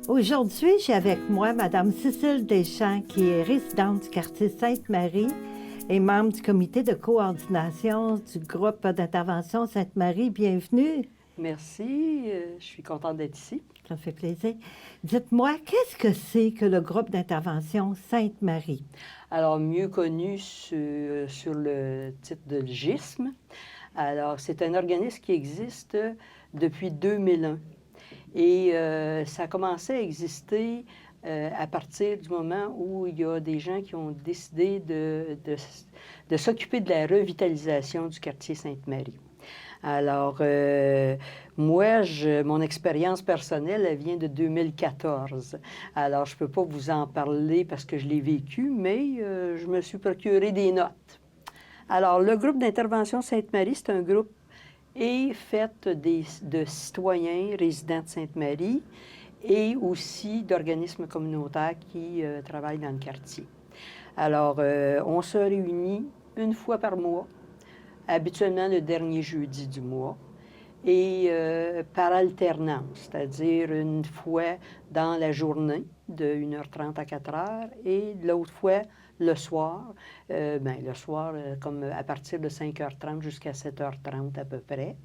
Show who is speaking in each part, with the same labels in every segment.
Speaker 1: Aujourd'hui, j'ai avec moi Mme Cécile Deschamps, qui est résidente du quartier Sainte-Marie et membre du comité de coordination du groupe d'intervention Sainte-Marie. Bienvenue.
Speaker 2: Merci, je suis contente d'être ici.
Speaker 1: Ça me fait plaisir. Dites-moi, qu'est-ce que c'est que le groupe d'intervention Sainte-Marie?
Speaker 2: Alors, mieux connu sur le titre de GISM. Alors, c'est un organisme qui existe depuis 2001. Et ça a commencé à exister à partir du moment où il y a des gens qui ont décidé de s'occuper de la revitalisation du quartier Sainte-Marie. Alors, moi, mon expérience personnelle, elle vient de 2014. Alors, je ne peux pas vous en parler parce que je l'ai vécu, mais je me suis procuré des notes. Alors, le groupe d'intervention Sainte-Marie, c'est un groupe fait de citoyens résidents de Sainte-Marie et aussi d'organismes communautaires qui travaillent dans le quartier. Alors, on se réunit une fois par mois, habituellement le dernier jeudi du mois, et par alternance, c'est-à-dire une fois dans la journée de 1h30 à 4h et l'autre fois le soir, comme à partir de 5h30 jusqu'à 7h30 à peu près,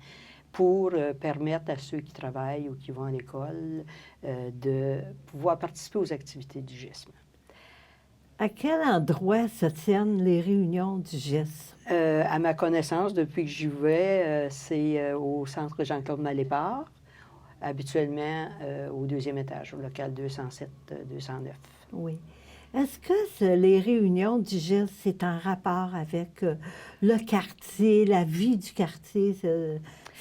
Speaker 2: pour permettre à ceux qui travaillent ou qui vont à l'école de pouvoir participer aux activités du GISM.
Speaker 1: À quel endroit se tiennent les réunions du GISM?
Speaker 2: À ma connaissance, depuis que j'y vais, c'est au centre Jean-Claude Malépart, habituellement au deuxième étage, au local 207-209.
Speaker 1: Oui. Est-ce que les réunions du GISM, c'est en rapport avec le quartier, la vie du quartier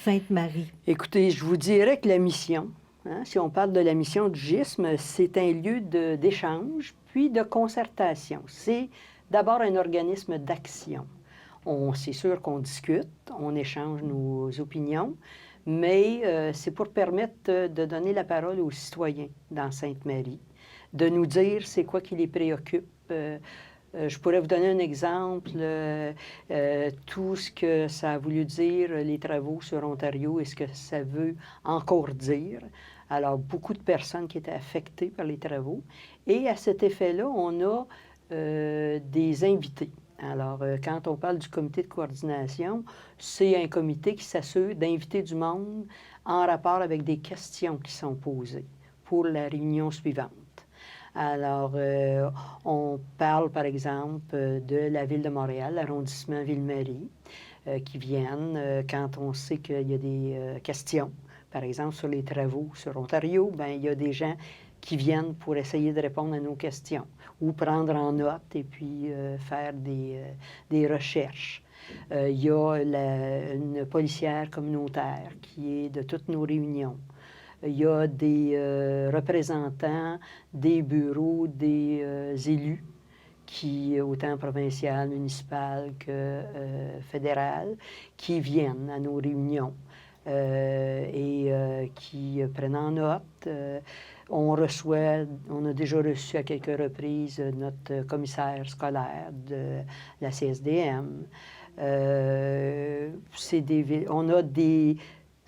Speaker 1: Sainte-Marie?
Speaker 2: Écoutez, je vous dirais que la mission, si on parle de la mission du GISM, c'est un lieu d'échange, puis de concertation. C'est d'abord un organisme d'action. C'est sûr qu'on discute, on échange nos opinions, mais c'est pour permettre de donner la parole aux citoyens dans Sainte-Marie, de nous dire c'est quoi qui les préoccupe. Je pourrais vous donner un exemple, tout ce que ça a voulu dire, les travaux sur Ontario, et ce que ça veut encore dire. Alors, beaucoup de personnes qui étaient affectées par les travaux. Et à cet effet-là, on a des invités. Alors, quand on parle du comité de coordination, c'est un comité qui s'assure d'inviter du monde en rapport avec des questions qui sont posées pour la réunion suivante. Alors, on parle, par exemple, de la Ville de Montréal, l'arrondissement Ville-Marie, qui viennent quand on sait qu'il y a des questions. Par exemple, sur les travaux sur Ontario, bien, il y a des gens qui viennent pour essayer de répondre à nos questions ou prendre en note et puis faire des recherches. Il y a une policière communautaire qui est de toutes nos réunions. Il y a des représentants des bureaux des élus, qui, autant provincial, municipal que fédéral, qui viennent à nos réunions et qui prennent en note. On a déjà reçu à quelques reprises notre commissaire scolaire de la CSDM. On a des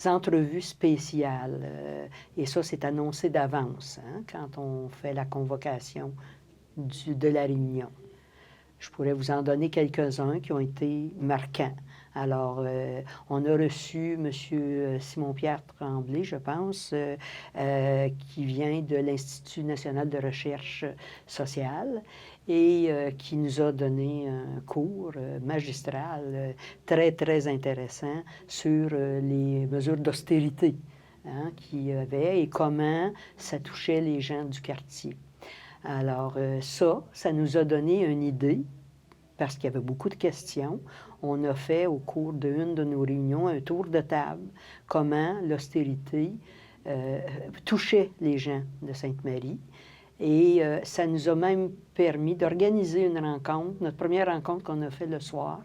Speaker 2: entrevues spéciales. Et ça, c'est annoncé d'avance quand on fait la convocation de la réunion. Je pourrais vous en donner quelques-uns qui ont été marquants. Alors, on a reçu M. Simon-Pierre Tremblay, je pense, qui vient de l'Institut national de recherche sociale et qui nous a donné un cours magistral très, très intéressant sur les mesures d'austérité qu'il y avait et comment ça touchait les gens du quartier. Alors, ça nous a donné une idée, parce qu'il y avait beaucoup de questions. On a fait, au cours d'une de nos réunions, un tour de table, comment l'austérité touchait les gens de Sainte-Marie. Et ça nous a même permis d'organiser une rencontre, notre première rencontre qu'on a fait le soir.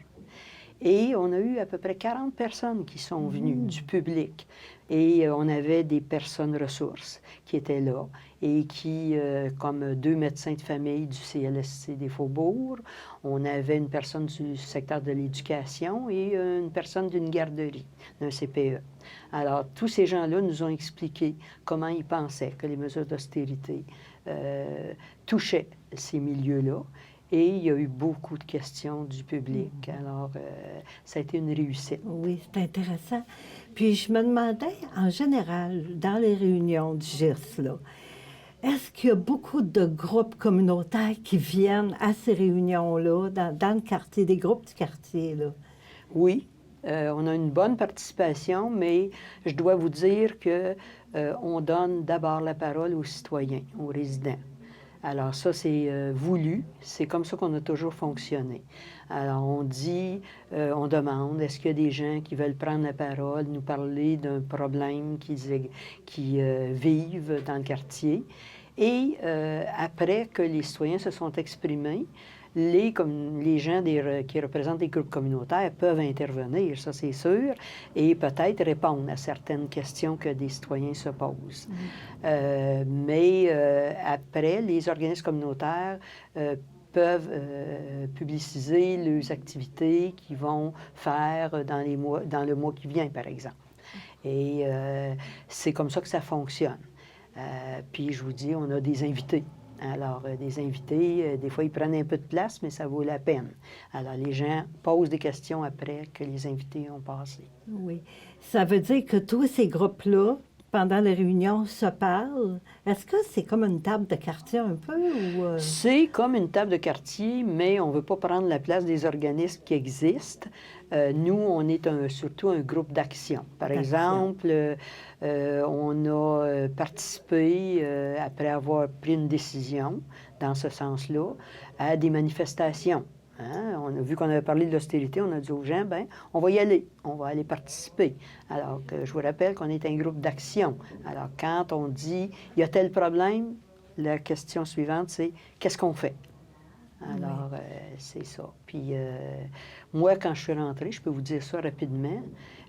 Speaker 2: Et on a eu à peu près 40 personnes qui sont venues du public. Et on avait des personnes ressources qui étaient là et qui, comme 2 médecins de famille du CLSC des Faubourgs, on avait une personne du secteur de l'éducation et une personne d'une garderie, d'un CPE. Alors, tous ces gens-là nous ont expliqué comment ils pensaient que les mesures d'austérité touchaient ces milieux-là. Et il y a eu beaucoup de questions du public. Alors, ça a été une réussite.
Speaker 1: Oui, c'est intéressant. Puis je me demandais, en général, dans les réunions du GIS, là, est-ce qu'il y a beaucoup de groupes communautaires qui viennent à ces réunions-là, dans le quartier, des groupes du quartier, là?
Speaker 2: Oui, on a une bonne participation, mais je dois vous dire que on donne d'abord la parole aux citoyens, aux résidents. Alors ça, c'est voulu. C'est comme ça qu'on a toujours fonctionné. Alors on dit, on demande, est-ce qu'il y a des gens qui veulent prendre la parole, nous parler d'un problème qu'ils vivent dans le quartier. Et après que les citoyens se sont exprimés, les gens qui représentent les groupes communautaires peuvent intervenir, ça c'est sûr, et peut-être répondre à certaines questions que des citoyens se posent. Mais après, les organismes communautaires peuvent publiciser leurs activités qu'ils vont faire dans le mois qui vient, par exemple. Et c'est comme ça que ça fonctionne. Puis je vous dis, on a des invités. Alors, des invités, des fois, ils prennent un peu de place, mais ça vaut la peine. Alors, les gens posent des questions après que les invités ont passé.
Speaker 1: Oui. Ça veut dire que tous ces groupes-là, pendant les réunions, se parlent. Est-ce que c'est comme une table de quartier un peu? Ou
Speaker 2: C'est comme une table de quartier, mais on ne veut pas prendre la place des organismes qui existent. Nous, on est surtout un groupe d'action. Par exemple, on a participé, après avoir pris une décision dans ce sens-là, à des manifestations. Hein? On a vu qu'on avait parlé de l'austérité, on a dit aux gens, bien, on va y aller, on va aller participer. Alors que je vous rappelle qu'on est un groupe d'action. Alors quand on dit, il y a tel problème, la question suivante, c'est, qu'est-ce qu'on fait? Alors, c'est ça. Puis, moi, quand je suis rentrée, je peux vous dire ça rapidement,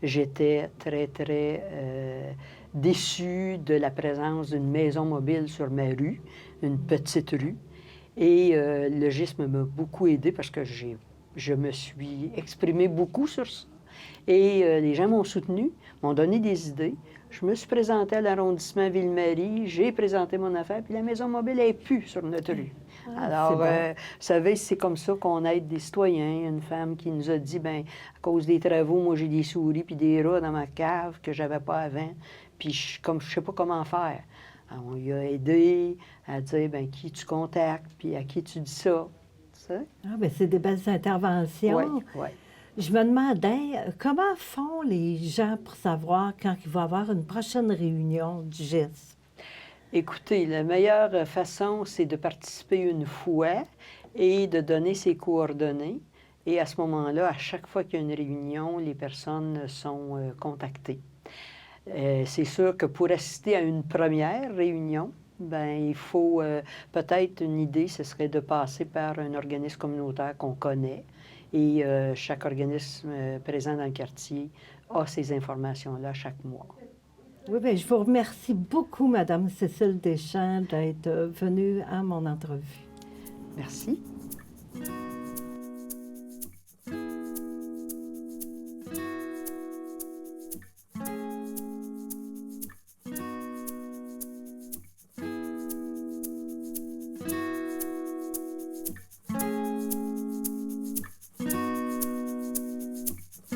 Speaker 2: j'étais très, très déçue de la présence d'une maison mobile sur ma rue, une petite rue. Et le GISM m'a beaucoup aidé parce que je me suis exprimée beaucoup sur ça. Et les gens m'ont soutenu, m'ont donné des idées. Je me suis présentée à l'arrondissement Ville-Marie, j'ai présenté mon affaire, puis la maison mobile n'est plus sur notre rue. Alors, bon. Vous savez, c'est comme ça qu'on aide des citoyens. Une femme qui nous a dit, bien, à cause des travaux, moi, j'ai des souris puis des rats dans ma cave que j'avais pas avant. Puis, comme je sais pas comment faire. Alors, on lui a aidé à dire, bien, qui tu contactes, puis à qui tu dis ça. Tu sais?
Speaker 1: Ah, bien, c'est des belles interventions.
Speaker 2: Oui, oui.
Speaker 1: Je me demandais, comment font les gens pour savoir quand il va y avoir une prochaine réunion du GIS?
Speaker 2: Écoutez, la meilleure façon, c'est de participer une fois et de donner ses coordonnées. Et à ce moment-là, à chaque fois qu'il y a une réunion, les personnes sont contactées. C'est sûr que pour assister à une première réunion, bien, il faut peut-être une idée, ce serait de passer par un organisme communautaire qu'on connaît. Et chaque organisme présent dans le quartier a ces informations-là chaque mois.
Speaker 1: Oui, bien, je vous remercie beaucoup, Madame Cécile Deschamps, d'être venue à mon entrevue.
Speaker 2: Merci.